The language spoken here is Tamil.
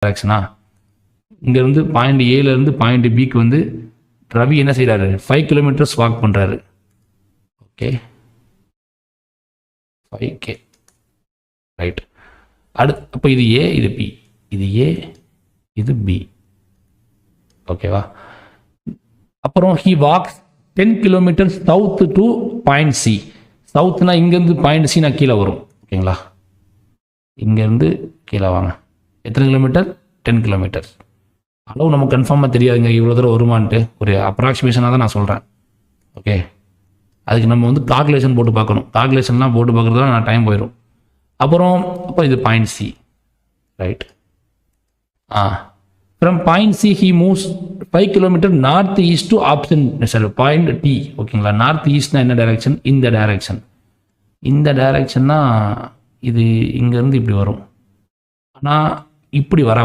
டைரக்ஷனா இங்கேருந்து பாயிண்ட் ஏலேருந்து பாயிண்ட் பிக்கு வந்து ரவி என்ன செய்கிறாரு 5 கிலோமீட்டர்ஸ் வாக் பண்ணுறாரு. Okay 5K right. அப்போ இது ஏ இது பி, இது ஏ இது பி. ஓகேவா? அப்புறம் he walks 10 kilometre south to point C. சவுத்னா இங்கேருந்து பாயிண்ட் சி நான் கீழே வரும். ஓகேங்களா? இங்கேருந்து கீழே வாங்க. எத்தனை கிலோமீட்டர்? 10 கிலோமீட்டர். அளவு நமக்கு கன்ஃபார்மாக தெரியாதுங்க இவ்வளோ தூரம் வருமானட்டு, ஒரு அப்ராக்சிமேஷனாக தான் நான் சொல்கிறேன். ஓகே, அதுக்கு நம்ம வந்து கால்குலேஷன் போட்டு பார்க்கணும். கால்குலேஷன்லாம் போட்டு பார்க்குறதுலாம் நான் டைம் போயிடும். அப்போ இது point C right. From point C he moves 5 kilometre north east to option sir point D. ஓகேங்களா? நார்த் ஈஸ்ட்னா என்ன டைரக்ஷன்? இந்த டைரக்ஷன். இந்த டைரக்ஷன்னா இது இங்கேருந்து இப்படி வரும், ஆனால் இப்படி வர